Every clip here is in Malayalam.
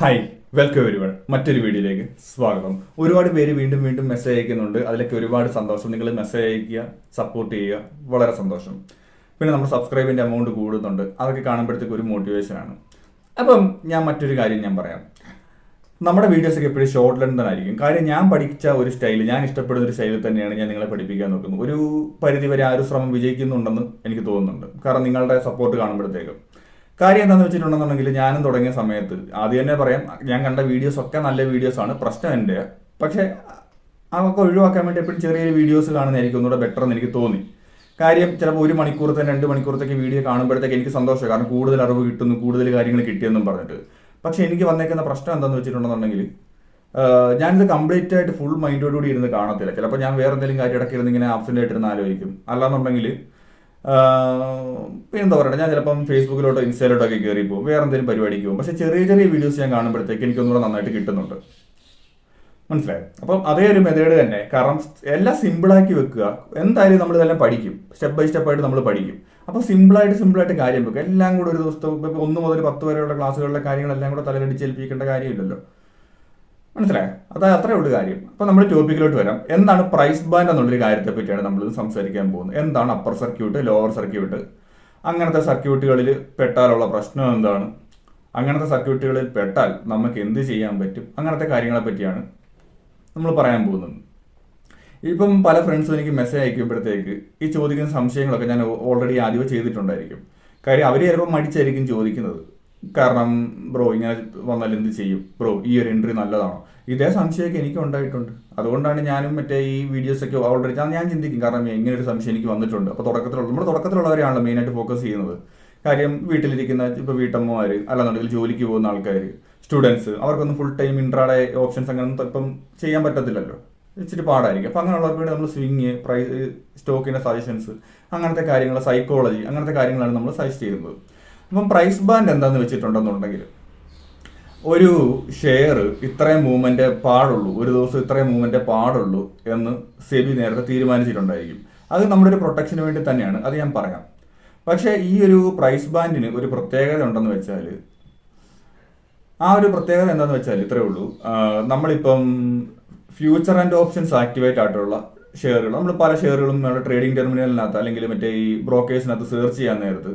Hi, welcome everyone. മറ്റൊരു വീഡിയോയിലേക്ക് സ്വാഗതം. ഒരുപാട് പേര് വീണ്ടും വീണ്ടും മെസ്സേജ് അയക്കുന്നുണ്ട്. അതിലൊക്കെ ഒരുപാട് സന്തോഷം. നിങ്ങൾ മെസ്സേജ് അയക്കുക, സപ്പോർട്ട് ചെയ്യുക, വളരെ സന്തോഷം. പിന്നെ നമ്മുടെ സബ്സ്ക്രൈബിൻ്റെ എമൗണ്ട് കൂടുന്നുണ്ട്. അതൊക്കെ കാണുമ്പോഴത്തേക്ക് ഒരു മോട്ടിവേഷനാണ്. അപ്പം മറ്റൊരു കാര്യം ഞാൻ പറയാം. നമ്മുടെ വീഡിയോസൊക്കെ എപ്പോഴും ഷോർട്ട് ലെങ്ത് ആയിരിക്കും. കാര്യം ഞാൻ പഠിച്ച ഒരു സ്റ്റൈൽ, ഞാൻ ഇഷ്ടപ്പെടുന്ന ഒരു സ്റ്റൈലിൽ തന്നെയാണ് ഞാൻ നിങ്ങളെ പഠിപ്പിക്കാൻ നോക്കുന്നത്. ഒരു പരിധിവരെ ആ ഒരു ശ്രമം വിജയിക്കുന്നുണ്ടെന്ന് എനിക്ക് തോന്നുന്നുണ്ട്. കാരണം നിങ്ങളുടെ സപ്പോർട്ട് കാണുമ്പോഴത്തേക്കും. കാര്യം എന്താണെന്ന് വെച്ചിട്ടുണ്ടെന്നുണ്ടെങ്കിൽ ഞാനും തുടങ്ങിയ സമയത്ത് ആദ്യം തന്നെ പറയാം, ഞാൻ കണ്ട വീഡിയോസ് ഒക്കെ നല്ല വീഡിയോസാണ്. പ്രശ്നം എൻ്റെ. പക്ഷേ അതൊക്കെ ഒഴിവാക്കാൻ വേണ്ടി എപ്പോഴും ചെറിയൊരു വീഡിയോസ് കാണുന്നതായിരിക്കും ഒന്നുകൂടെ ബെറ്റർ എന്ന് എനിക്ക് തോന്നി. കാര്യം ചിലപ്പോൾ 1 മണിക്കൂറത്തെ 2 മണിക്കൂറത്തേക്ക് വീഡിയോ കാണുമ്പോഴത്തേക്ക് എനിക്ക് സന്തോഷമാണ്. കാരണം കൂടുതൽ അറിവ് കിട്ടുന്നു, കൂടുതൽ കാര്യങ്ങൾ കിട്ടിയെന്നും പറഞ്ഞിട്ട്. പക്ഷേ എനിക്ക് വന്നേക്കുന്ന പ്രശ്നം എന്താണെന്ന് വെച്ചിട്ടുണ്ടെന്നുണ്ടെങ്കിൽ ഞാനിത് കംപ്ലീറ്റ് ആയിട്ട് ഫുൾ മൈൻഡോടുകൂടി ഇരുന്ന് കാണത്തില്ല. ചിലപ്പോൾ ഞാൻ വേറെ എന്തെങ്കിലും കാര്യം ഇടയ്ക്ക് ഇരുന്ന് ഇങ്ങനെ ആബ്സെൻ്റ് ആയിട്ടിരുന്ന് ആലോചിക്കും. അല്ലാന്നുണ്ടെങ്കിൽ എന്താ പറയുക, ഞാൻ ചിലപ്പം ഫേസ്ബുക്കിലോട്ടോ ഇൻസ്റ്റയിലോട്ടോ ഒക്കെ കയറി പോകും, വേറെ എന്തെങ്കിലും പരിപാടിക്ക് പോകും. പക്ഷേ ചെറിയ ചെറിയ വീഡിയോസ് ഞാൻ കാണുമ്പോഴത്തേക്ക് എനിക്കൊന്നുകൂടെ നന്നായിട്ട് കിട്ടുന്നുണ്ട്. മനസ്സിലായി? അപ്പം അതേ ഒരു മെത്തേഡ് തന്നെ. കാരണം എല്ലാം സിമ്പിളാക്കി വെക്കുക. എന്തായാലും നമ്മൾ ഇതെല്ലാം പഠിക്കും, സ്റ്റെപ്പ് ബൈ സ്റ്റെപ്പായിട്ട് നമ്മൾ പഠിക്കും. അപ്പോൾ സിമ്പിളായിട്ട് കാര്യം വെക്കുക. എല്ലാം കൂടെ ഒരു ദിവസത്തെ 1 മുതൽ 10 വരെയുള്ള ക്ലാസ്സുകളിലെ കാര്യങ്ങളെല്ലാം കൂടെ തലയിലടിച്ചേൽപ്പിക്കേണ്ട കാര്യമില്ലല്ലോ. മനസ്സിലായോ? അത്രേ ഉള്ളൂ കാര്യം. അപ്പോൾ നമ്മൾ ടോപ്പിക്കിലോട്ട് വരാം. എന്താണ് പ്രൈസ് ബാൻഡ് എന്നുള്ളൊരു കാര്യത്തെ പറ്റിയാണ് നമ്മൾ സംസാരിക്കാൻ പോകുന്നത്. എന്താണ് അപ്പർ സർക്യൂട്ട്, ലോവർ സർക്യൂട്ട്, അങ്ങനത്തെ സർക്യൂട്ടുകളിൽ പെട്ടാലുള്ള പ്രശ്നം എന്താണ്, അങ്ങനത്തെ സർക്യൂട്ടുകളിൽ പെട്ടാൽ നമുക്ക് എന്ത് ചെയ്യാൻ പറ്റും, അങ്ങനത്തെ കാര്യങ്ങളെ പറ്റിയാണ് നമ്മൾ പറയാൻ പോകുന്നത്. ഇപ്പം പല ഫ്രണ്ട്സും എനിക്ക് മെസ്സേജ് അയക്കുമ്പോഴത്തേക്ക് ഈ ചോദിക്കുന്ന സംശയങ്ങളൊക്കെ ഞാൻ ഓൾറെഡി ആദ്യമേ ചെയ്തിട്ടുണ്ടായിരിക്കും. കാര്യം അവർ ചിലപ്പോൾ മടിച്ചായിരിക്കും ചോദിക്കുന്നത്. കാരണം ബ്രോ ഇങ്ങനെ വന്നാൽ എന്ത് ചെയ്യും, ബ്രോ ഈ ഒരു എൻട്രി നല്ലതാണോ, ഇതേ സംശയമൊക്കെ എനിക്ക് ഉണ്ടായിട്ടുണ്ട്. അതുകൊണ്ടാണ് ഞാനും ഈ വീഡിയോസൊക്കെ ഓൾറെഡി ഞാൻ ചിന്തിക്കും. കാരണം ഇങ്ങനെ ഒരു സംശയം എനിക്ക് വന്നിട്ടുണ്ട്. അപ്പോൾ നമ്മുടെ തുടക്കത്തിലുള്ളവരാണല്ലോ മെയിനായിട്ട് ഫോക്കസ് ചെയ്യുന്നത്. കാര്യം വീട്ടിലിരിക്കുന്ന ഇപ്പോൾ വീട്ടമ്മമാർ, അല്ലാന്നുണ്ടെങ്കിൽ ജോലിക്ക് പോകുന്ന ആൾക്കാർ, സ്റ്റുഡൻസ്, അവർക്കൊന്നും ഫുൾ ടൈം ഇൻട്രാഡേ ഓപ്ഷൻസ് അങ്ങനെയൊന്നും ഇപ്പം ചെയ്യാൻ പറ്റത്തില്ലല്ലോ. ഇച്ചിരി പാടായിരിക്കും. അപ്പോൾ അങ്ങനെയുള്ളവർക്ക് വേണ്ടി നമ്മൾ സ്വിങ്, പ്രൈസ്, സ്റ്റോക്കിൻ്റെ സജഷൻസ്, അങ്ങനത്തെ കാര്യങ്ങൾ, സൈക്കോളജി, അങ്ങനത്തെ കാര്യങ്ങളാണ് നമ്മൾ സജസ്റ്റ് ചെയ്യുന്നത്. അപ്പം പ്രൈസ് ബാൻഡ് എന്താണെന്ന് വെച്ചിട്ടുണ്ടെന്നുണ്ടെങ്കിൽ ഒരു ഷെയർ ഇത്രയും മൂവ്മെൻറ്റേ പാടുള്ളൂ, ഒരു ദിവസം ഇത്രയും മൂവ്മെൻറ്റേ പാടുള്ളൂ എന്ന് സെബി നേരത്തെ തീരുമാനിച്ചിട്ടുണ്ടായിരിക്കും. അത് നമ്മുടെ ഒരു പ്രൊട്ടക്ഷന് വേണ്ടി തന്നെയാണ്, അത് ഞാൻ പറയാം. പക്ഷേ ഈ ഒരു പ്രൈസ് ബാൻഡിന് ഒരു പ്രത്യേകത ഉണ്ടെന്ന് വെച്ചാൽ, ആ ഒരു പ്രത്യേകത എന്താണെന്ന് വെച്ചാൽ ഇത്രയേ ഉള്ളൂ. നമ്മളിപ്പം ഫ്യൂച്ചർ ആൻഡ് ഓപ്ഷൻസ് ആക്ടിവേറ്റ് ആയിട്ടുള്ള ഷെയറുകൾ, നമ്മൾ പല ഷെയറുകളും നമ്മുടെ ട്രേഡിംഗ് ടെർമിനലിനകത്ത് അല്ലെങ്കിൽ ഈ ബ്രോക്കേഴ്സിനകത്ത് സെർച്ച് ചെയ്യാൻ നേരത്ത്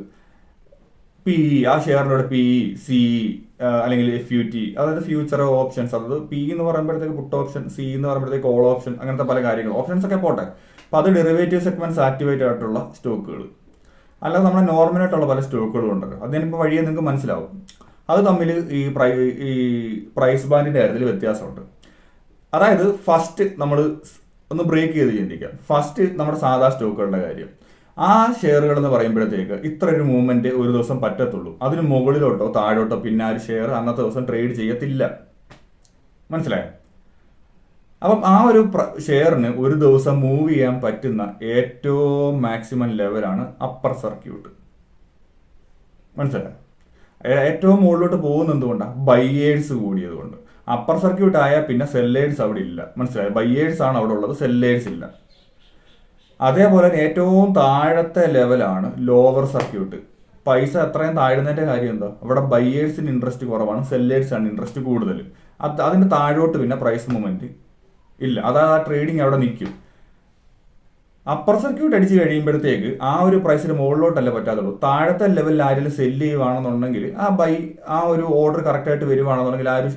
PE, ആ ഷെയറിൻ്റെ PE, CE അല്ലെങ്കിൽ FUT, അതായത് ഫ്യൂച്ചർ ഓപ്ഷൻസ്, അതായത് PE എന്ന് പറയുമ്പോഴത്തേക്ക് പുട്ട് ഓപ്ഷൻ, CE എന്ന് പറയുമ്പോഴത്തേക്ക് കോൾ ഓപ്ഷൻ, അങ്ങനത്തെ പല കാര്യങ്ങൾ, ഓപ്ഷൻസ് ഒക്കെ പോട്ടെ. അപ്പോൾ അത് ഡെറിവേറ്റീവ് സെഗ്മെന്റ്സ് ആക്ടിവേറ്റ് ആയിട്ടുള്ള സ്റ്റോക്കുകൾ, അല്ലാതെ നമ്മുടെ നോർമലായിട്ടുള്ള പല സ്റ്റോക്കുകളും ഉണ്ടല്ലോ. അതിനിപ്പോൾ വഴിയെ നിങ്ങൾക്ക് മനസ്സിലാവും. അത് തമ്മിൽ ഈ പ്രൈസ് ബാൻഡിൻ്റെ കാര്യത്തിൽ വ്യത്യാസമുണ്ട്. അതായത് ഫസ്റ്റ് നമ്മൾ ഒന്ന് ബ്രേക്ക് ചെയ്ത് ചിന്തിക്കാം. ഫസ്റ്റ് നമ്മുടെ സാധാ സ്റ്റോക്കുകളുടെ കാര്യം. ആ ഷെയറുകൾ എന്ന് പറയുമ്പോഴത്തേക്ക് ഇത്ര ഒരു മൂവ്മെന്റ് ഒരു ദിവസം പറ്റത്തുള്ളൂ. അതിന് മുകളിലോട്ടോ താഴോട്ടോ പിന്നെ ആ ഒരു ഷെയർ അന്നത്തെ ദിവസം ട്രേഡ് ചെയ്യത്തില്ല. മനസ്സിലായോ? അപ്പം ആ ഒരു ഷെയറിന് ഒരു ദിവസം മൂവ് ചെയ്യാൻ പറ്റുന്ന ഏറ്റവും മാക്സിമം ലെവലാണ് അപ്പർ സർക്യൂട്ട്. മനസ്സിലായോ? ഏറ്റവും മുകളിലോട്ട് പോകുന്നത് എന്തുകൊണ്ടാണ്? ബയ്യേഴ്സ് കൂടിയത് കൊണ്ട്. അപ്പർ സർക്യൂട്ട് ആയാൽ പിന്നെ സെല്ലേഴ്സ് അവിടെ ഇല്ല. മനസ്സിലായോ? ബയ്യേഴ്സ് ആണ് അവിടെ ഉള്ളത്, സെല്ലേഴ്സ് ഇല്ല. അതേപോലെ തന്നെ ഏറ്റവും താഴത്തെ ലെവലാണ് ലോവർ സർക്യൂട്ട്. പൈസ അത്രയും താഴ്ന്നതിൻ്റെ കാര്യം എന്താ? അവിടെ ബയ്യേഴ്സിന് ഇൻട്രസ്റ്റ് കുറവാണ്, സെല്ലേഴ്സാണ് ഇൻട്രസ്റ്റ് കൂടുതൽ. അതിൻ്റെ താഴോട്ട് പിന്നെ പ്രൈസ് മൂവ്മെന്റ് ഇല്ല. അതായത് ആ ട്രേഡിങ് അവിടെ നിൽക്കും. അപ്പർ സർക്യൂട്ട് അടിച്ച് കഴിയുമ്പോഴത്തേക്ക് ആ ഒരു പ്രൈസിന് മുകളിലോട്ടല്ല പറ്റാത്തുള്ളൂ. താഴത്തെ ലെവലിൽ ആരെങ്കിലും സെല്ല് ചെയ്യുവാണെന്നുണ്ടെങ്കിൽ ആ ഒരു ഓർഡർ കറക്റ്റായിട്ട് വരുവാണെന്നുണ്ടെങ്കിൽ ആ ഒരു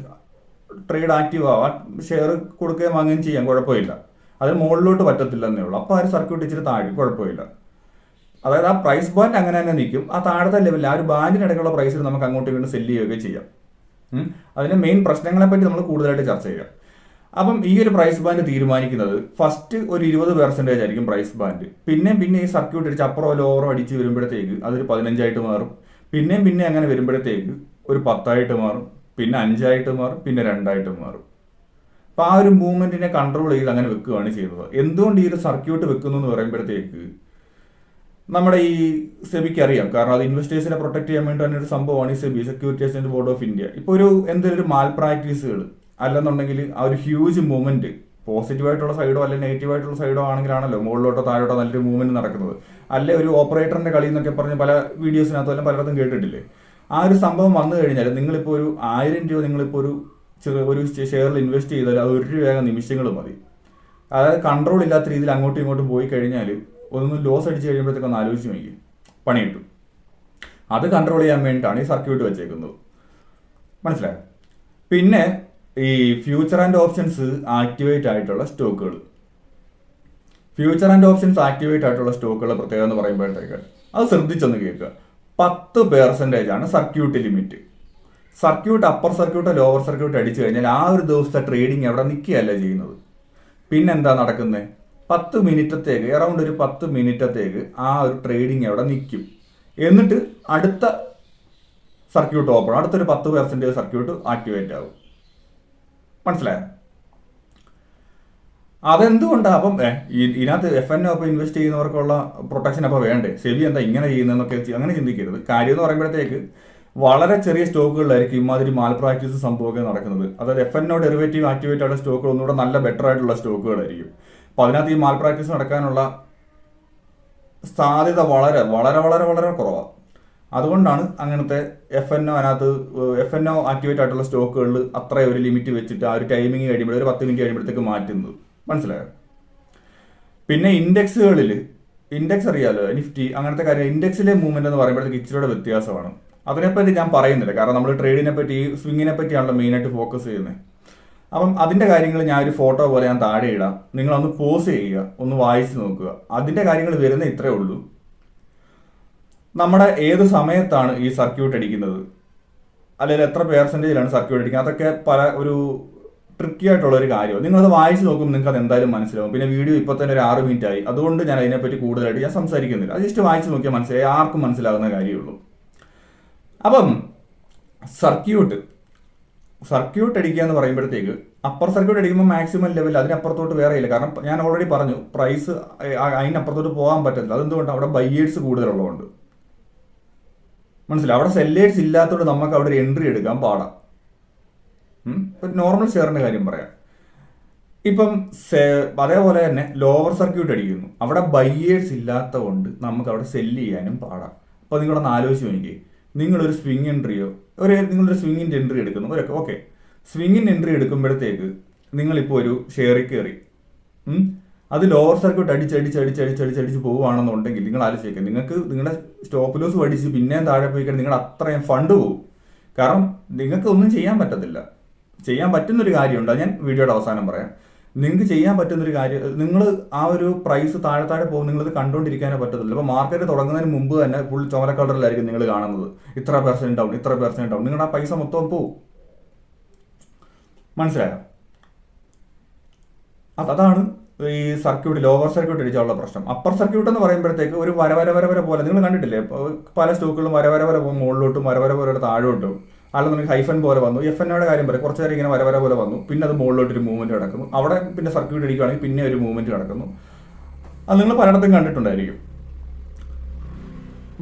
ട്രേഡ് ആക്റ്റീവ് ആവാം, ഷെയർ കൊടുക്കുകയും വാങ്ങുകയും ചെയ്യാം, കുഴപ്പമില്ല. അതിന് മുകളിലോട്ട് പറ്റത്തില്ലെന്നേ ഉള്ളൂ. അപ്പോൾ ആ ഒരു സർക്യൂട്ട് ഇച്ചിരി താഴെ, കുഴപ്പമില്ല. അതായത് ആ പ്രൈസ് ബാൻഡ് അങ്ങനെ തന്നെ നിൽക്കും. ആ താഴത്തെ ലെവലിൽ ആ ഒരു ബാൻഡിനിടയ്ക്കുള്ള പ്രൈസിൽ നമുക്ക് അങ്ങോട്ടും ഇങ്ങോട്ടും സെല്ല് ചെയ്യുകയൊക്കെ ചെയ്യാം. അതിൻ്റെ മെയിൻ പ്രശ്നങ്ങളെപ്പറ്റി നമ്മൾ കൂടുതലായിട്ട് ചർച്ച ചെയ്യാം. അപ്പം ഈ ഒരു പ്രൈസ് ബാൻഡ് തീരുമാനിക്കുന്നത് ഫസ്റ്റ് ഒരു 20% ആയിരിക്കും പ്രൈസ് ബാൻഡ്. പിന്നെ ഈ സർക്യൂട്ട് അടിച്ച് അപ്പുറോ ലോവറോ അടിച്ച് വരുമ്പോഴത്തേക്ക് അതൊരു 15 മാറും. പിന്നെ അങ്ങനെ വരുമ്പോഴത്തേക്ക് ഒരു 10 മാറും, പിന്നെ 5 മാറും, പിന്നെ 2 മാറും. അപ്പോൾ ആ ഒരു മൂവ്മെന്റിനെ കൺട്രോൾ ചെയ്ത് അങ്ങനെ വെക്കുകയാണ് ചെയ്യുന്നത്. എന്തുകൊണ്ട് ഈ ഒരു സർക്യൂട്ട് വെക്കുന്നു എന്ന് പറയുമ്പോഴത്തേക്ക് നമ്മുടെ ഈ സെബിക്ക് അറിയാം. കാരണം അത് ഇൻവെസ്റ്റേഴ്സിനെ പ്രൊട്ടക്ട് ചെയ്യാൻ വേണ്ടി തന്നെ ഒരു സംഭവമാണ് ഈ SEBI, securities and board of India. ഇപ്പോൾ എന്തെങ്കിലും ഒരു മാൽ പ്രാക്ടീസുകൾ അല്ലെന്നുണ്ടെങ്കിൽ ആ ഒരു ഹ്യൂജ് മൂവ്മെന്റ് പോസിറ്റീവായിട്ടുള്ള സൈഡോ അല്ലെങ്കിൽ നെഗറ്റീവായിട്ടുള്ള സൈഡോ ആണെങ്കിലാണല്ലോ മുകളിലോട്ടോ താഴോട്ടോ നല്ലൊരു മൂവ്മെന്റ് നടക്കുന്നത്. അല്ലെ ഒരു ഓപ്പറേറ്ററിന്റെ കളി എന്നൊക്കെ പറഞ്ഞ് പല വീഡിയോസിനകത്തും പലയിടത്തും കേട്ടിട്ടില്ലേ? ആ ഒരു സംഭവം വന്നു കഴിഞ്ഞാൽ നിങ്ങളിപ്പോൾ ഒരു 1000 രൂപ നിങ്ങളിപ്പോൾ ഒരു ഷെയറിൽ ഇൻവെസ്റ്റ് ചെയ്താൽ അത് 1 രൂപ നിമിഷങ്ങൾ മതി. അതായത് കൺട്രോൾ ഇല്ലാത്ത രീതിയിൽ അങ്ങോട്ടും ഇങ്ങോട്ടും പോയി കഴിഞ്ഞാൽ ഒന്ന് ലോസ് അടിച്ച് കഴിയുമ്പോഴത്തേക്ക് ഒന്ന് ആലോചിച്ച് നോക്കി പണി കിട്ടും. അത് കൺട്രോൾ ചെയ്യാൻ വേണ്ടിയിട്ടാണ് ഈ സർക്യൂട്ട് വെച്ചേക്കുന്നത്. മനസ്സിലായോ? പിന്നെ ഈ ഫ്യൂച്ചർ ആൻഡ് ഓപ്ഷൻസ് ആക്ടിവേറ്റ് ആയിട്ടുള്ള സ്റ്റോക്കുകൾ, ഫ്യൂച്ചർ ആൻഡ് ഓപ്ഷൻസ് ആക്ടിവേറ്റ് ആയിട്ടുള്ള സ്റ്റോക്കുകളുടെ പ്രത്യേകത എന്ന് പറയുമ്പോഴത്തേക്ക് അത് ശ്രദ്ധിച്ചൊന്ന് കേൾക്കുക. 10% ആണ് സർക്യൂട്ട് ലിമിറ്റ്. സർക്യൂട്ട് അപ്പർ സർക്യൂട്ടോ ലോവർ സർക്യൂട്ട് അടിച്ചു കഴിഞ്ഞാൽ ആ ഒരു ദിവസത്തെ ട്രേഡിങ് അവിടെ നിൽക്കുകയല്ല ചെയ്യുന്നത്. പിന്നെന്താ നടക്കുന്നത്? 10 മിനിറ്റത്തേക്ക്, അറൗണ്ട് ഒരു 10 മിനിറ്റത്തേക്ക് ആ ഒരു ട്രേഡിങ് അവിടെ നിൽക്കും. എന്നിട്ട് അടുത്ത സർക്യൂട്ട് ഓപ്പൺ, അടുത്തൊരു 10% സർക്യൂട്ട് ആക്ടിവേറ്റ് ആകും. മനസ്സിലായോ? അതെന്തുകൊണ്ടാണ്? അപ്പം ഇതിനകത്ത് FNO അപ്പോൾ ഇൻവെസ്റ്റ് ചെയ്യുന്നവർക്കുള്ള പ്രൊട്ടക്ഷൻ അപ്പോൾ വേണ്ടേ? സെബി എന്താ ഇങ്ങനെ ചെയ്യുന്നതെന്നൊക്കെ അങ്ങനെ ചിന്തിക്കരുത്. കാര്യം എന്ന് പറയുമ്പോഴത്തേക്ക് വളരെ ചെറിയ സ്റ്റോക്കുകളിലായിരിക്കും ഇമാതിരി മാൽ പ്രാക്ടീസ് സംഭവമൊക്കെ നടക്കുന്നത്. അതായത് FNO ഡെറിവേറ്റീവ് ആക്ടിവേറ്റ് ആയിട്ടുള്ള സ്റ്റോക്കുകൾ ഒന്നുകൂടെ നല്ല ബെറ്റർ ആയിട്ടുള്ള സ്റ്റോക്കുകളായിരിക്കും. അപ്പോൾ അതിനകത്ത് ഈ മാൽ പ്രാക്ടീസ് നടക്കാനുള്ള സാധ്യത വളരെ വളരെ വളരെ വളരെ കുറവാണ്. അതുകൊണ്ടാണ് അങ്ങനത്തെ FNO ആക്ടിവേറ്റ് ആയിട്ടുള്ള സ്റ്റോക്കുകളിൽ അത്രയും ഒരു ലിമിറ്റ് വെച്ചിട്ട് ആ ഒരു ടൈമിങ് കഴിയുമ്പോൾ ഒരു 10 മിനിറ്റ് കഴിയുമ്പോഴത്തേക്ക് മാറ്റുന്നത്. മനസ്സിലായോ? പിന്നെ ഇൻഡെക്സ് അറിയാലോ, നിഫ്റ്റി അങ്ങനത്തെ കാര്യം. ഇൻഡെക്സിലെ മൂവ്മെന്റ് എന്ന് പറയുമ്പോഴത്തേക്ക് ഇച്ചിരിയുടെ വ്യത്യാസമാണ്. അതിനെപ്പറ്റി ഞാൻ പറയുന്നില്ല, കാരണം നമ്മൾ ട്രേഡിനെ പറ്റി, സ്വിങ്ങിനെ പറ്റിയാണല്ലോ മെയിനായിട്ട് ഫോക്കസ് ചെയ്യുന്നത്. അപ്പം അതിൻ്റെ കാര്യങ്ങൾ ഞാൻ ഒരു ഫോട്ടോ പോലെ ഞാൻ താഴെ ഇടാം, നിങ്ങളൊന്ന് പോസ് ചെയ്യുക, ഒന്ന് വായിച്ച് നോക്കുക. അതിൻ്റെ കാര്യങ്ങൾ വരുന്ന ഇത്രേ ഉള്ളൂ. നമ്മുടെ ഏത് സമയത്താണ് ഈ സർക്യൂട്ട് അടിക്കുന്നത്, അല്ലെങ്കിൽ എത്ര പെർസെൻറ്റേജിലാണ് സർക്യൂട്ട് അടിക്കുന്നത്, അതൊക്കെ പല ഒരു ട്രിക്കി ആയിട്ടുള്ള ഒരു കാര്യമാണ്. നിങ്ങളത് വായിച്ച് നോക്കുമ്പോൾ നിങ്ങൾക്ക് അത് എന്തായാലും മനസ്സിലാവും. പിന്നെ വീഡിയോ ഇപ്പോൾ തന്നെ ഒരു 6 മിനിറ്റ് ആയി, അതുകൊണ്ട് ഞാൻ അതിനെപ്പറ്റി കൂടുതലായിട്ട് ഞാൻ സംസാരിക്കുന്നില്ല. അത് ജസ്റ്റ് വായിച്ച് നോക്കിയാൽ മനസ്സിലായി, ആർക്കും മനസ്സിലാകുന്ന കാര്യമുള്ളൂ. അപ്പം സർക്യൂട്ട് അടിക്കുക എന്ന് പറയുമ്പോഴത്തേക്ക് അപ്പർ സർക്യൂട്ട് അടിക്കുമ്പോൾ മാക്സിമം ലെവൽ, അതിനപ്പുറത്തോട്ട് വേറെ ഇല്ല. കാരണം ഞാൻ ഓൾറെഡി പറഞ്ഞു, പ്രൈസ് അതിനപ്പുറത്തോട്ട് പോകാൻ പറ്റത്തില്ല. അതെന്തുകൊണ്ട്? അവിടെ ബയ്യേഴ്സ് കൂടുതലുള്ളതുകൊണ്ട്. മനസ്സിലായി? അവിടെ സെല്ലേഴ്സ് ഇല്ലാത്തതുകൊണ്ട് നമുക്ക് അവിടെ ഒരു എൻട്രി എടുക്കാൻ പാടാം. ഇപ്പം നോർമൽ ഷെയറിൻ്റെ കാര്യം പറയാം. ഇപ്പം അതേപോലെ തന്നെ ലോവർ സർക്യൂട്ട് അടിക്കുന്നു, അവിടെ ബയ്യേഴ്സ് ഇല്ലാത്തതുകൊണ്ട് നമുക്ക് അവിടെ സെല്ല് ചെയ്യാനും പാടാം. അപ്പോൾ നിങ്ങളൊന്ന് ആലോചിച്ച് നോക്കി, നിങ്ങളൊരു സ്വിംഗ് എൻട്രിയോ നിങ്ങളൊരു സ്വിങ്ങിൻ്റെ എൻട്രി എടുക്കുന്നു, ഓക്കെ, സ്വിങ്ങിൻ്റെ എൻട്രി എടുക്കുമ്പോഴത്തേക്ക് നിങ്ങളിപ്പോൾ ഒരു ഷെയറിൽ കയറി, അത് ലോവർ സർക്യൂട്ട് അടിച്ച് പോവുകയാണെന്നുണ്ടെങ്കിൽ നിങ്ങൾ ആലോചിക്കുക, നിങ്ങൾക്ക് നിങ്ങളുടെ സ്റ്റോപ്പ് ലോസ് പഠിച്ച് പിന്നെയും താഴെ പോയി കഴിഞ്ഞാൽ നിങ്ങളുടെ അത്രയും ഫണ്ട് പോകും. കാരണം നിങ്ങൾക്ക് ഒന്നും ചെയ്യാൻ പറ്റത്തില്ല. ചെയ്യാൻ പറ്റുന്നൊരു കാര്യമുണ്ട്, അത് ഞാൻ വീഡിയോയുടെ അവസാനം പറയാം. നിങ്ങൾക്ക് ചെയ്യാൻ പറ്റുന്നൊരു കാര്യം, നിങ്ങൾ ആ ഒരു പ്രൈസ് താഴെ പോകും, നിങ്ങളത് കണ്ടുകൊണ്ടിരിക്കാനേ പറ്റത്തില്ല. അപ്പോൾ മാർക്കറ്റ് തുടങ്ങുന്നതിന് മുമ്പ് തന്നെ ഫുൾ ചോല കളറിലായിരിക്കും നിങ്ങൾ കാണുന്നത്, ഇത്ര പെർസെൻറ്റ് ഡൗൺ, നിങ്ങളുടെ ആ പൈസ മൊത്തം പോകും. മനസ്സിലായോ? അതാണ് ഈ സർക്യൂട്ട്, ലോവർ സർക്യൂട്ട് അടിച്ചുള്ള പ്രശ്നം. അപ്പർ സർക്യൂട്ട് എന്ന് പറയുമ്പോഴത്തേക്ക് ഒരു വര പോലെ നിങ്ങൾ കണ്ടിട്ടില്ലേ, പല സ്റ്റോക്കുകളും വര പോകും, മുകളിലോട്ടും വര താഴോട്ടും, അല്ലെന്നുണ്ടെങ്കിൽ ഹൈഫൻ പോലെ വന്നു. FNOയുടെ കാര്യം പറയും, കുറച്ച് നേരം ഇങ്ങനെ വര പോലെ വന്നു, പിന്നെ അത് മുകളിലോട്ടൊരു മൂവ്മെന്റ് നടക്കുന്നു, അവിടെ പിന്നെ സർക്യൂട്ട് അടിക്കുകയാണെങ്കിൽ പിന്നെ ഒരു മൂവ്മെന്റ് നടക്കുന്നു. അത് നിങ്ങൾ പലയിടത്തും കണ്ടിട്ടുണ്ടായിരിക്കും.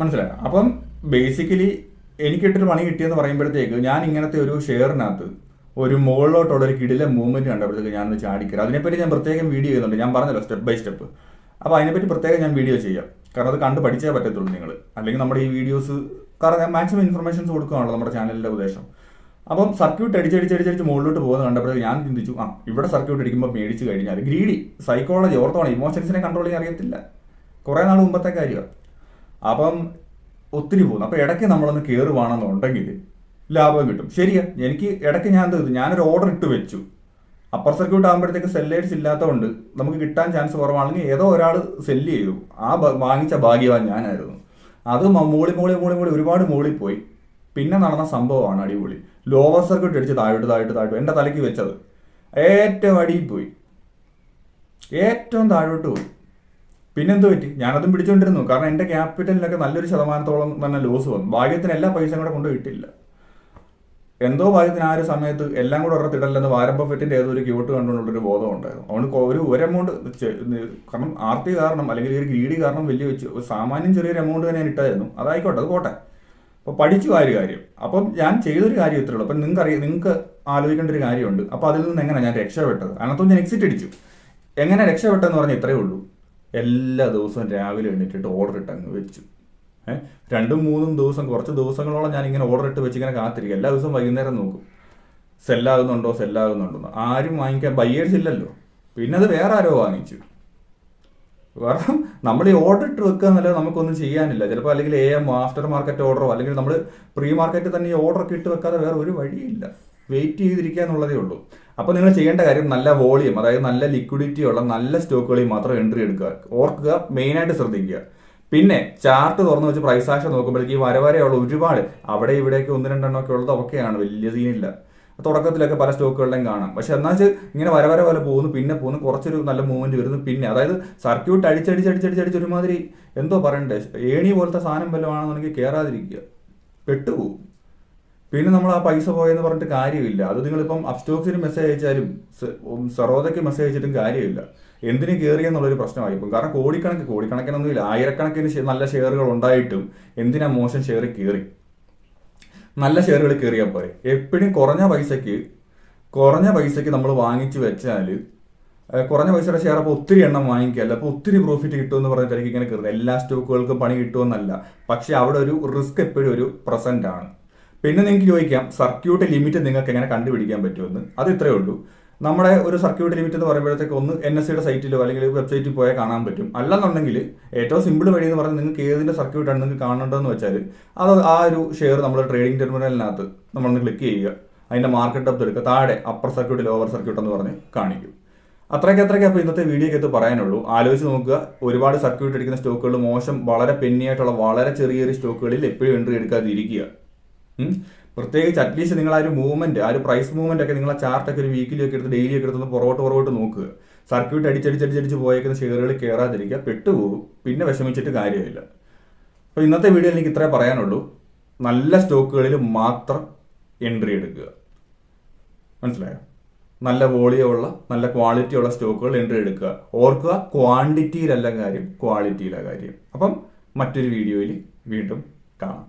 മനസ്സിലായോ? അപ്പം ബേസിക്കലി എനിക്കിട്ടൊരു പണി കിട്ടിയെന്ന് പറയുമ്പോഴത്തേക്ക് ഞാൻ ഇങ്ങനത്തെ ഒരു ഷെയറിനകത്ത് ഒരു മുകളിലോട്ടുള്ള ഒരു കിടിലെ മൂവ്മെന്റ് കണ്ടപ്പോഴത്തേക്ക് ഞാൻ ചാടിക്കരുത്. അതിനെപ്പറ്റി ഞാൻ പ്രത്യേകം വീഡിയോ ചെയ്യുന്നുണ്ട്, ഞാൻ പറഞ്ഞല്ലോ സ്റ്റെപ്പ് ബൈ സ്റ്റെപ്പ്. അപ്പോൾ അതിനെപ്പറ്റി പ്രത്യേകം ഞാൻ വീഡിയോ ചെയ്യാം, കാരണം അത് കണ്ട് പഠിച്ചേ പറ്റത്തുള്ളൂ നിങ്ങൾ. അല്ലെങ്കിൽ നമ്മുടെ ഈ വീഡിയോസ്, കാരണം ഞാൻ മാക്സിമം ഇൻഫർമേഷൻസ് കൊടുക്കുകയാണല്ലോ നമ്മുടെ ചാനലിൻ്റെ ഉദ്ദേശം. അപ്പം സർക്യൂട്ട് അടിച്ചടിച്ച് മുകളിലോട്ട് പോകുന്നത് കണ്ടപ്പോഴത്തേക്ക് ഞാൻ ചിന്തിച്ചു, ഇവിടെ സർക്യൂട്ട് അടിക്കുമ്പോൾ മേടിച്ച് കഴിഞ്ഞാൽ ഗ്രീഡി സൈക്കോളജി ഓർത്തോണം, ഇമോഷൻസിനെ കൺട്രോൾ ചെയ്യാൻ അറിയത്തില്ല, കുറേ നാൾ മുമ്പത്തെ കാര്യമാണ്. അപ്പം ഒത്തിരി പോകുന്നു. അപ്പോൾ ഇടയ്ക്ക് നമ്മളൊന്ന് കയറുവാണെന്നുണ്ടെങ്കിൽ ലാഭം കിട്ടും. ശരിയാ, എനിക്ക് ഇടയ്ക്ക് ഞാനൊരു ഓർഡർ ഇട്ട് വെച്ചു. അപ്പർ സർക്യൂട്ട് ആകുമ്പോഴത്തേക്ക് സെല്ലേഴ്സ് ഇല്ലാത്തതുകൊണ്ട് നമുക്ക് കിട്ടാൻ ചാൻസ് കുറവാണെങ്കിൽ ഏതോ ഒരാൾ സെല്ല് ചെയ്തു, ആ വാങ്ങിച്ച ഭാഗ്യവാൻ ഞാനായിരുന്നു. അത് മോളി ഒരുപാട് മോളിൽ പോയി. പിന്നെ നടന്ന സംഭവമാണ് അടിപൊളി. ലോവർ സർക്യൂട്ട് അടിച്ച് താഴോട്ട് എൻ്റെ തലയ്ക്ക് വെച്ചത് ഏറ്റവും അടിയിൽ പോയി, ഏറ്റവും താഴോട്ട് പോയി. പിന്നെന്ത് പറ്റി? ഞാനതും പിടിച്ചുകൊണ്ടിരുന്നു, കാരണം എൻ്റെ ക്യാപിറ്റലിനൊക്കെ നല്ലൊരു ശതമാനത്തോളം തന്നെ ലോസ് വന്നു. ഭാഗ്യത്തിന് എല്ലാ പൈസയും കൂടെ കൊണ്ടുപോയിട്ടില്ല. എന്തോ ഭാഗ്യത്തിന് ആ ഒരു സമയത്ത് എല്ലാം കൂടെ ഒരിടത്തിടല്ലെന്ന് വാരൻ ബഫറ്റിൻ്റെ ഏതൊരു ക്യൂട്ട് കണ്ടുകൊണ്ടുള്ളൊരു ബോധം ഉണ്ടായിരുന്നു. അതുകൊണ്ട് ഒരു എമൗണ്ട്, കാരണം ആർത്തി കാരണം അല്ലെങ്കിൽ ഒരു ഗ്രീഡി കാരണം വലിയ വെച്ച് സാമാന്യം ചെറിയൊരു എമൗണ്ട് തന്നെ ഞാൻ ഇട്ടായിരുന്നു. അതായിക്കോട്ടെ, അത് പോട്ടെ. അപ്പോൾ പഠിച്ചു ആ ഒരു കാര്യം. അപ്പം ഞാൻ ചെയ്തൊരു കാര്യം ഇത്രയുള്ളൂ. അപ്പം നിങ്ങൾക്ക് ആലോചിക്കേണ്ട ഒരു കാര്യമുണ്ട്. അപ്പോൾ അതിൽ നിന്ന് എങ്ങനെ ഞാൻ രക്ഷപ്പെട്ടത്? അതിനകത്തും ഞാൻ എക്സിറ്റ് അടിച്ചു. എങ്ങനെ രക്ഷപ്പെട്ടെന്ന് പറഞ്ഞാൽ ഇത്രയേ ഉള്ളൂ. എല്ലാ ദിവസവും രാവിലെ എണ്ണിട്ടിട്ട് ഓർഡർ ഇട്ടങ്ങ് വെച്ചു. 2-3 ദിവസം കുറച്ച് ദിവസങ്ങളോളം ഞാൻ ഇങ്ങനെ ഓർഡർ ഇട്ട് വെച്ച് ഇങ്ങനെ കാത്തിരിക്കും. എല്ലാ ദിവസവും വൈകുന്നേരം നോക്കും സെല്ലാകുന്നുണ്ടോ. ആരും വാങ്ങിക്കാൻ ബയ്യേഴ്സ് ഇല്ലല്ലോ. പിന്നെ അത് വേറെ ആരോ വാങ്ങിച്ചു. കാരണം നമ്മൾ ഈ ഓർഡർ ഇട്ട് വെക്കുക എന്നല്ല, നമുക്കൊന്നും ചെയ്യാനില്ല ചിലപ്പോൾ. അല്ലെങ്കിൽ ആഫ്റ്റർ മാർക്കറ്റ് ഓർഡറോ അല്ലെങ്കിൽ നമ്മൾ പ്രീ മാർക്കറ്റ് തന്നെ ഈ ഓർഡർ ഒക്കെ ഇട്ട് വെക്കാതെ വേറെ ഒരു വഴിയില്ല. വെയിറ്റ് ചെയ്തിരിക്കുക എന്നുള്ളതേ ഉള്ളൂ. അപ്പോൾ നിങ്ങൾ ചെയ്യേണ്ട കാര്യം നല്ല വോളിയം, അതായത് നല്ല ലിക്വിഡിറ്റി ഉള്ള നല്ല സ്റ്റോക്കുകളിൽ മാത്രം എൻട്രി എടുക്കുക. ഓർക്കുക, മെയിനായിട്ട് ശ്രദ്ധിക്കുക. പിന്നെ ചാർട്ട് തുറന്ന് വെച്ച് പ്രൈസ് ആക്ഷൻ നോക്കുമ്പോഴേക്ക് ഈ വരവരെയുള്ള ഒരുപാട് അവിടെ ഇവിടെയൊക്കെ 1-2 ഒക്കെ ഉള്ളത് ഒക്കെയാണ്, വലിയ സീനില്ല. തുടക്കത്തിലൊക്കെ പല സ്റ്റോക്കുകളുടെയും കാണാം. പക്ഷെ എന്നാൽ ഇങ്ങനെ വരവരെ പോലെ പോകുന്നു, കുറച്ചൊരു നല്ല മൂവ്മെന്റ് വരുന്നു. പിന്നെ അതായത് സർക്യൂട്ട് അടിച്ചടിച്ച് ഒരുമാതിരി എന്തോ പറയണ്ടേ, ഏണി പോലത്തെ സാധനം വല്ലതും ആണെന്നുണ്ടെങ്കിൽ കയറാതിരിക്കുക, പെട്ടുപോകും. പിന്നെ നമ്മൾ ആ പൈസ പോയെന്ന് പറഞ്ഞിട്ട് കാര്യമില്ല. അത് നിങ്ങളിപ്പം അപ്സ്റ്റോക്സിന് മെസ്സേജ് അയച്ചാലും സറോദയ്ക്ക് മെസ്സേജ് അയച്ചിട്ടും കാര്യമില്ല. എന്തിനു കയറിയെന്നുള്ളൊരു പ്രശ്നമായിപ്പോൾ. കാരണം കോടിക്കണക്കിനൊന്നുമില്ല, ആയിരക്കണക്കിന് നല്ല ഷെയറുകൾ ഉണ്ടായിട്ടും എന്തിനാ മോശം ഷെയർ കയറി? നല്ല ഷെയറുകൾ കയറിയാൽ പോരെ. എപ്പോഴും കുറഞ്ഞ പൈസയ്ക്ക് നമ്മൾ വാങ്ങിച്ചു വെച്ചാൽ കുറഞ്ഞ പൈസയുടെ ഷെയർ അപ്പോൾ ഒത്തിരി എണ്ണം വാങ്ങിക്കുകയല്ല, അപ്പോൾ ഒത്തിരി പ്രോഫിറ്റ് കിട്ടുമെന്ന് പറഞ്ഞിട്ടായിരിക്കും ഇങ്ങനെ കയറുന്നത്. എല്ലാ സ്റ്റോക്കുകൾക്കും പണി കിട്ടുമെന്നല്ല, പക്ഷെ അവിടെ ഒരു റിസ്ക് എപ്പോഴും ഒരു പ്രസന്റ് ആണ്. പിന്നെ നിങ്ങൾക്ക് ചോദിക്കാം, സർക്യൂട്ട് ലിമിറ്റ് നിങ്ങൾക്ക് എങ്ങനെ കണ്ടുപിടിക്കാൻ പറ്റുമെന്ന്. അത് ഇത്രയേ ഉള്ളൂ. നമ്മുടെ ഒരു സർക്യൂട്ട് ലിമിറ്റ് എന്ന് പറയുമ്പോഴത്തേക്ക് ഒന്ന് NSEയുടെ സൈറ്റിലോ അല്ലെങ്കിൽ വെബ്സൈറ്റിൽ പോയാൽ കാണാൻ പറ്റും. അല്ലെന്നുണ്ടെങ്കിൽ ഏറ്റവും സിമ്പിൾ വഴി എന്ന് പറഞ്ഞാൽ നിങ്ങൾക്ക് ഏതിൻ്റെ സർക്യൂട്ടാണ് നിങ്ങൾക്ക് കാണേണ്ടതെന്ന് വെച്ചാൽ അത് ആ ഒരു ഷെയർ നമ്മൾ ട്രേഡിംഗ് ടെർമിനലിനകത്ത് നമ്മളൊന്ന് ക്ലിക്ക് ചെയ്യുക, അതിൻ്റെ മാർക്കറ്റ് ഡെപ്ത് എടുക്കുക, താഴെ അപ്പർ സർക്യൂട്ട് ലോവർ സർക്യൂട്ട് എന്ന് പറഞ്ഞ് കാണിക്കും. അത്രയ്ക്ക് അപ്പോൾ ഇന്നത്തെ വീഡിയോയ്ക്കകത്ത് പറയാനുള്ളൂ. ആലോചിച്ച് നോക്കുക, ഒരുപാട് സർക്യൂട്ട് അടിക്കുന്ന സ്റ്റോക്കുകൾ മോശം, വളരെ പെന്നിയായിട്ടുള്ള വളരെ ചെറിയ സ്റ്റോക്കുകളിൽ എപ്പോഴും എൻട്രി എടുക്കാതെ ഇരിക്കുക. പ്രത്യേകിച്ച് അറ്റ്ലീസ്റ്റ് നിങ്ങൾ ആ ഒരു മൂവ്മെന്റ്, ആ ഒരു പ്രൈസ് മൂവ്മെന്റ് ഒക്കെ നിങ്ങൾ ആ ചാർട്ടൊക്കെ ഒരു വീക്കിലി ഒക്കെ എടുത്ത് ഡെയിലി ഒക്കെ എടുത്ത് പുറകോട്ട് നോക്കുക. സർക്യൂട്ട് അടിച്ചടിച്ച് പോയേക്കുന്ന ഷെയറുകൾ കയറാതിരിക്കുക, പെട്ടുപോകും. പിന്നെ വിഷമിച്ചിട്ട് കാര്യമില്ല. അപ്പോൾ ഇന്നത്തെ വീഡിയോയിൽ എനിക്ക് ഇത്രേ പറയാനുള്ളൂ. നല്ല സ്റ്റോക്കുകളിൽ മാത്രം എൻട്രി എടുക്കുക, മനസ്സിലായോ? നല്ല വോളിയമുള്ള നല്ല ക്വാളിറ്റിയുള്ള സ്റ്റോക്കുകൾ എൻട്രി എടുക്കുക. ഓർക്കുക, ക്വാണ്ടിറ്റിയിലല്ല കാര്യം, ക്വാളിറ്റിയിലാണ് കാര്യം. അപ്പം മറ്റൊരു വീഡിയോയിൽ വീണ്ടും കാണാം.